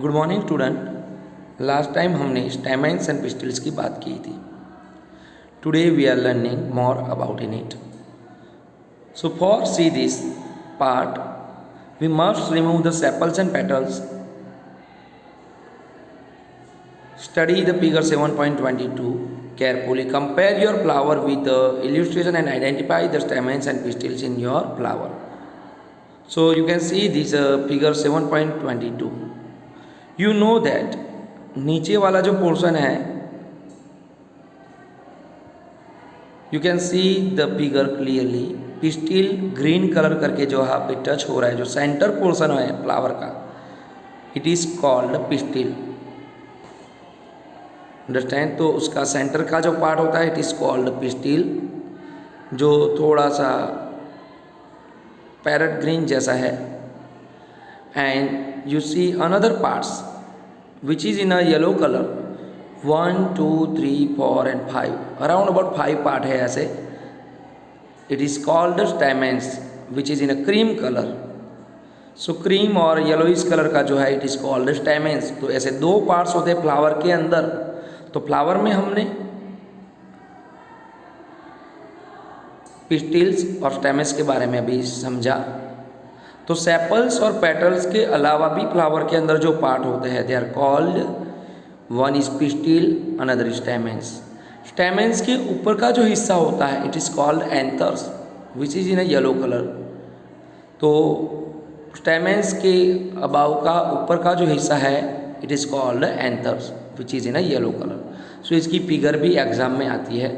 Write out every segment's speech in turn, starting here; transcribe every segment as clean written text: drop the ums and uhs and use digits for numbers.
Good morning student. Last time हमने stamens and pistils की बात की थी। Today we are learning more about in it. So for see this part we must remove the sepals and petals, study the figure 7.22 carefully, compare your flower with the illustration and identify the stamens and pistils in your flower. So you can see this figure 7.22. You know that नीचे वाला जो portion है, you can see the figure clearly, pistil green colour करके जो यहाँ पे touch हो रहा है, जो सेंटर पोर्शन है फ्लावर का, it is called pistil. Understand? तो उसका सेंटर का जो पार्ट होता है इट इज कॉल्ड पिस्टिल, जो थोड़ा सा पैरेट ग्रीन जैसा है। And you see another parts which is in a yellow colour, 1 2 3 4 and 5, around about 5 part है ऐसे। It is called stamens which is in a cream colour. So cream और yellowish colour का जो है it is called स्टैमेंस। तो ऐसे दो parts होते हैं फ्लावर के अंदर। तो फ्लावर में हमने पिस्टिल्स और स्टेमस के बारे में भी समझा। तो सेपल्स और पेटल्स के अलावा भी फ्लावर के अंदर जो पार्ट होते हैं they are called, one is pistil, another stamens. Stamens के ऊपर का जो हिस्सा होता है it is called anthers which is in a yellow colour. तो स्टेमन्स के अबाव का ऊपर का जो हिस्सा है it is called anthers which is in a yellow colour. So इसकी फिगर भी एग्जाम में आती है,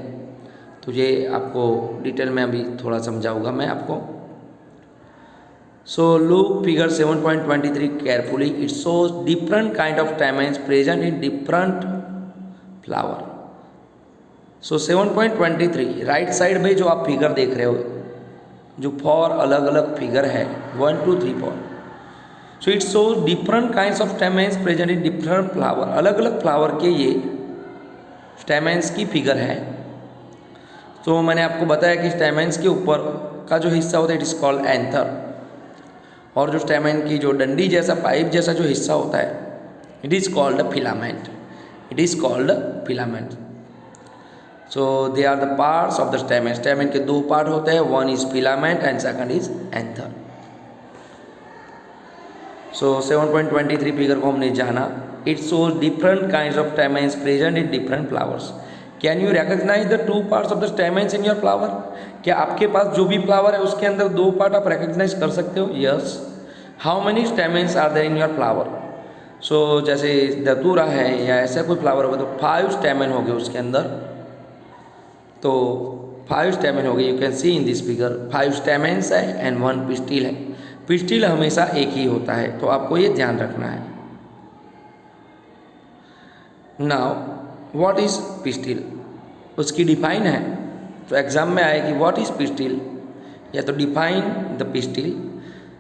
तो ये आपको डिटेल में अभी थोड़ा समझाऊंगा मैं आपको। So look figure 7.23 carefully, it shows different kind of stamens present in different flower. So 7.23 right side में जो आप फिगर देख रहे हो, जो 4 अलग अलग फिगर है, 1 2 3 4। So it shows different kinds of stamens present in different flower. अलग अलग फ्लावर के ये स्टेमन्स की फिगर है। तो मैंने आपको बताया कि स्टेमन्स के ऊपर का जो हिस्सा होता है इट इज कॉल्ड एंथर, और जो स्टेमन की जो डंडी जैसा पाइप जैसा जो हिस्सा होता है it is called filament. It is called filament. So they are the parts of the stamen. Stamen के दो पार्ट होते हैं, one is filament and second is anther. So 7.23 figure को हमने जाना। It shows different kinds of stamens present in different flowers. Can you recognise the 2 parts of the stamens in your flower? क्या आपके पास जो भी flower है उसके अंदर 2 पार्ट आप रिकॉग्नाइज कर सकते हो? Yes. How many stamens are there in your flower? So जैसे दतूरा है या ऐसा कोई फ्लावर होगा तो 5 स्टेमन हो गए उसके अंदर। तो 5 स्टेमन हो गए, you can C in this figure 5 stamens है एंड 1 पिस्टिल है। पिस्टिल हमेशा एक ही होता है, तो आपको ये ध्यान रखना है। नाउ व्हाट इज पिस्टिल, उसकी डिफाइन है। तो एग्जाम में आएगी व्हाट इज पिस्टिल, या तो define the pistil.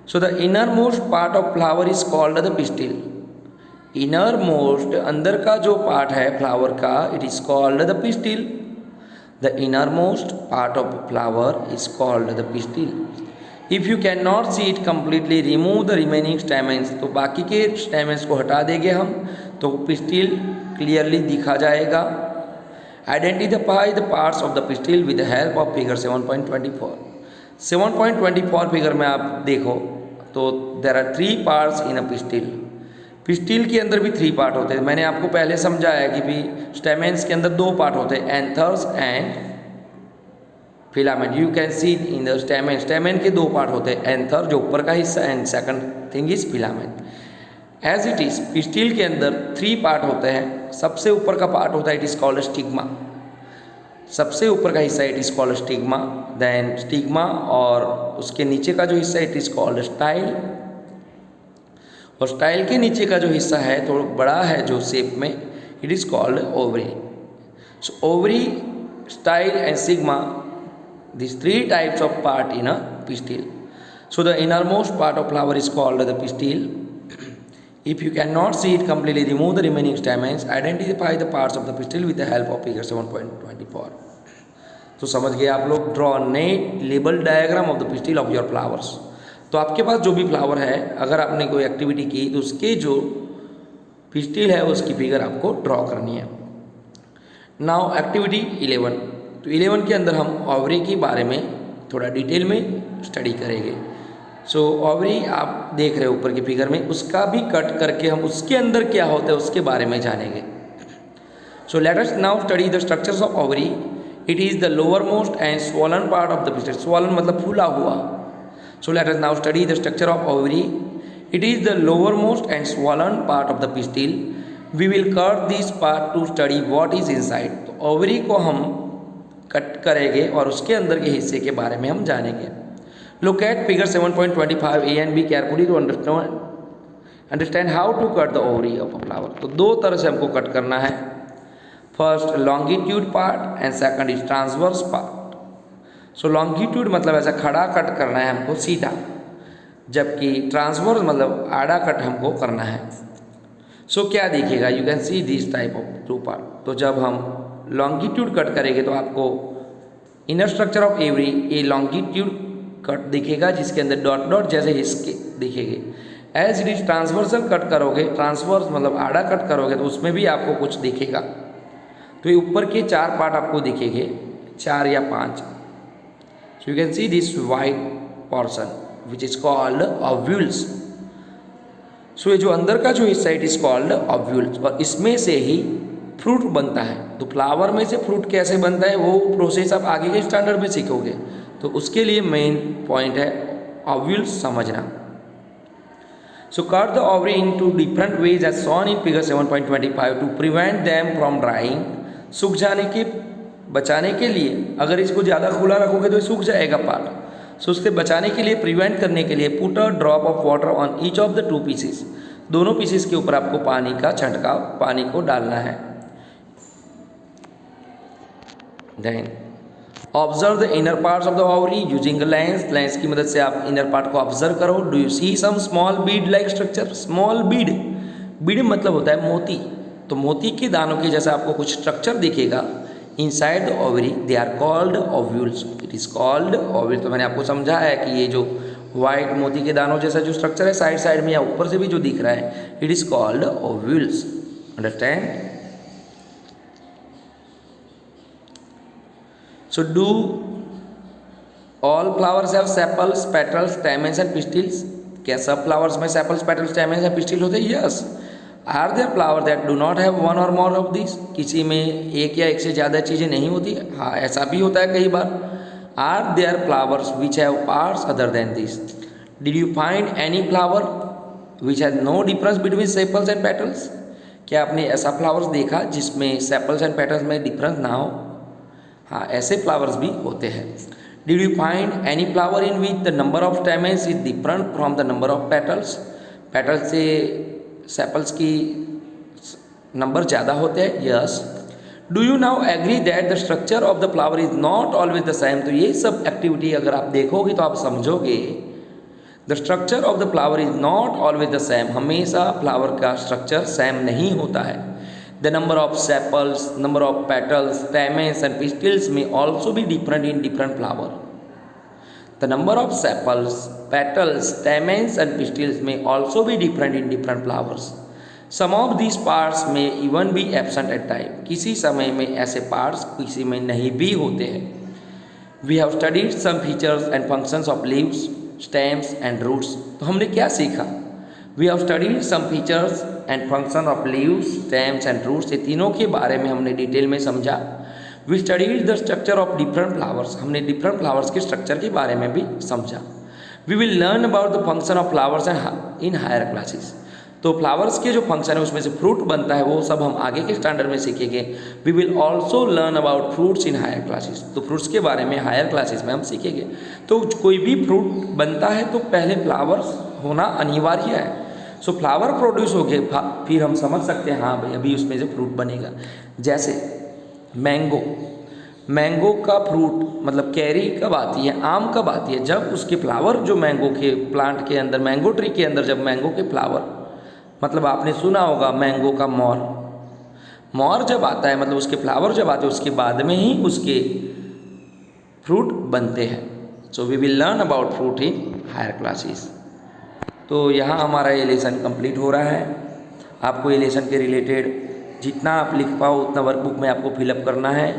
So the inner most part of flower is called the pistil. Inner most अंदर का जो पार्ट है फ्लावर का it is called the pistil. The inner most part of flower is called the pistil. If you can not see it completely remove the remaining stamens, तो बाकी के stamens को हटा देंगे हम तो पिस्टिल क्लियरली दिखा जाएगा। Identify the parts of the pistil with the help of figure 7.24। 7.24 figure में आप देखो तो there are 3 parts in a pistil. Pistil के अंदर भी 3 पार्ट होते हैं। मैंने आपको पहले समझाया कि भी स्टेमन्स के अंदर 2 पार्ट होते हैं, anthers and filament. You can C in the stamen, stamen के 2 पार्ट होते हैं, एंथर जो ऊपर का हिस्सा and second thing is filament. As it is pistil के अंदर 3 पार्ट होते हैं। सबसे ऊपर का पार्ट होता है इट इज कॉल्ड स्टिग्मा। सबसे ऊपर का हिस्सा it is called stigma, then stigma, और उसके नीचे का जो हिस्सा इट इज कॉल्ड स्टाइल, और स्टाइल के नीचे का जो हिस्सा है थोड़ा बड़ा है जो शेप में it is called ovary. So ovary, style and sigma, these 3 types of part in a pistil. So the innermost part of flower is called the pistil. If you cannot see it completely, remove the remaining stamens. Identify the parts of the pistil with the help of figure 7.24. तो समझ गए आप लोग। Draw net label diagram of the pistil of your flowers. तो आपके पास जो भी flower है, अगर आपने कोई एक्टिविटी की तो उसके जो पिस्टिल है उसकी फिगर आपको ड्रॉ करनी है। Now activity 11। तो 11 के अंदर हम ओवरी के बारे में थोड़ा डिटेल में स्टडी करेंगे। सो ओवरी आप देख रहे हो ऊपर की फिगर में, उसका भी कट करके हम उसके अंदर क्या होता है उसके बारे में जानेंगे। So let us now study the structures of ovary. It is the lower most and swollen part of the pistil. Swollen मतलब फूला हुआ। So let us now study the structure of ovary. It is the lower most and swollen part of the pistil. We will cut this part to study what is inside. तो ovary को हम cut करेंगे और उसके अंदर के हिस्से के बारे में हम जानेंगे। Look at figure 7.25 A and B carefully to understand how to cut the ovary of a flower। तो दो तरह से हमको कट करना है। First longitude part and second is transverse part. So longitude मतलब ऐसा खड़ा कट करना है हमको सीधा, जबकि ट्रांसवर्स मतलब आड़ा कट हमको करना है। सो क्या दिखेगा, you can see this type of two part. तो जब हम लॉन्गिट्यूड कट करेंगे तो आपको inner structure of every a longitude cut दिखेगा जिसके अंदर डॉट डॉट जैसे हिस्से दिखेंगे। As it is transversal cut करोगे, ट्रांसवर्स मतलब आड़ा कट करोगे तो उसमें भी आपको कुछ दिखेगा। तो ये ऊपर के 4 पार्ट आपको दिखेंगे, 4 या 5। So you can see this white portion which is called ovules. So ये जो अंदर का जो हिस्सा इट इज कॉल्ड ओव्यूल्स, और इसमें से ही फ्रूट बनता है। तो फ्लावर में से फ्रूट कैसे बनता है वो प्रोसेस आप आगे के स्टैंडर्ड में सीखोगे। तो उसके लिए मेन पॉइंट है ओव्यूल्स समझना। So cut the ovary into different ways as shown in figure 7.25 to prevent them from drying. सूख जाने के बचाने के लिए, अगर इसको ज़्यादा खुला रखोगे तो ये सूख जाएगा पार्ट। सो उससे बचाने के लिए, प्रिवेंट करने के लिए, put a drop of water on each of the 2 pieces. दोनों पीसेस के ऊपर आपको पानी का छंटकाव, पानी को डालना है। Then observe the inner parts of the ovary using lens. Lens की मदद से आप इनर पार्ट को ऑब्जर्व करो। Do you see some small bead like structure. Small bead, bead मतलब होता है मोती। तो मोती के दानों के जैसा आपको कुछ स्ट्रक्चर दिखेगा inside the ovary. They are called ovules. It is called ovule. तो मैंने आपको समझा है कि ये जो वाइट मोती के दानों जैसा जो स्ट्रक्चर है साइड साइड में या ऊपर से भी जो दिख रहा है, it is called ovules. Understand. So do all flowers have sepals, petals, stamens and pistils? क्या सब फ्लावर्स में सेपल्स, पेटल्स, स्टैमेंस या पिस्टिल होते हैं? Yes. Are there flower that do not have one or more of this? किसी में एक या एक से ज़्यादा चीज़ें नहीं होती है। हाँ, ऐसा भी होता है कई बार। Are there flowers which have parts other than this? Did you find any flower which has no difference between sepals and petals? क्या आपने ऐसा फ्लावर्स देखा जिसमें सेपल्स एंड पेटल्स में डिफरेंस ना हो? हाँ, ऐसे फ्लावर्स भी होते हैं। Did you find any flower in which the number of stamens is different from the number of petals? Petals से सेपल्स की नंबर ज़्यादा होते हैं? Yes. Do you now agree that the structure of the flower is not always the same? तो ये सब activity अगर आप देखोगे तो आप समझोगे the structure of the flower is not always the same. हमेशा फ्लावर का स्ट्रक्चर सेम नहीं होता है। The number of sepals, number of petals, stamens and pistils may also be different in different flower. The number of sepals, petals, stamens and pistils may also be different in different flowers. Some of these parts may even be absent at time. किसी समय में ऐसे parts किसी में नहीं भी होते हैं। We have studied some features and functions of leaves, stems and roots. तो हमने क्या सीखा? We have studied some features and function of leaves, stems and roots। ये तीनों के बारे में हमने डिटेल में समझा। We studied the structure of different flowers। हमने different flowers के स्ट्रक्चर के बारे में भी समझा। We will learn about the function of flowers in higher classes। तो फ्लावर्स के जो फंक्शन है उसमें से फ्रूट बनता है वो सब हम आगे के स्टैंडर्ड में सीखेंगे। We will also learn about fruits in higher classes. तो फ्रूट्स के बारे में हायर क्लासेस में हम सीखेंगे। तो कोई भी फ्रूट बनता है तो पहले फ्लावर्स होना अनिवार्य है। सो फ्लावर प्रोड्यूस हो गए फिर हम समझ सकते हैं हाँ भाई अभी उसमें से फ्रूट बनेगा। जैसे मैंगो, मैंगो का फ्रूट मतलब कैरी कब आती है, आम कब आती है? जब उसके फ्लावर जो मैंगो के प्लांट के अंदर, मैंगो ट्री के अंदर जब मैंगो के फ्लावर, मतलब आपने सुना होगा मैंगो का मोर, मोर जब आता है मतलब उसके फ्लावर जब आते हैं उसके बाद में ही उसके फ्रूट बनते हैं। So we will learn about fruit in higher classes. तो यहाँ हमारा ये लेसन कंप्लीट हो रहा है। आपको ये लेसन के रिलेटेड जितना आप लिख पाओ उतना वर्कबुक में आपको फिलअप करना है।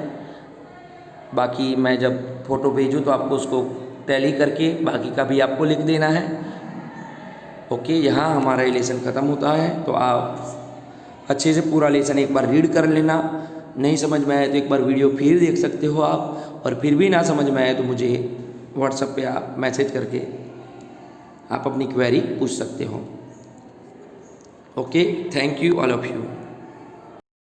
बाकी मैं जब फ़ोटो भेजूँ तो आपको उसको टैली करके बाकी का भी आपको लिख देना है। ओके, यहाँ हमारा ये लेसन ख़त्म होता है। तो आप अच्छे से पूरा लेसन एक बार रीड कर लेना। नहीं समझ में आए तो एक बार वीडियो फिर देख सकते हो आप, और फिर भी ना समझ में आए तो मुझे व्हाट्सएप पे आप मैसेज करके आप अपनी क्वेरी पूछ सकते हो। Okay, thank you all of you.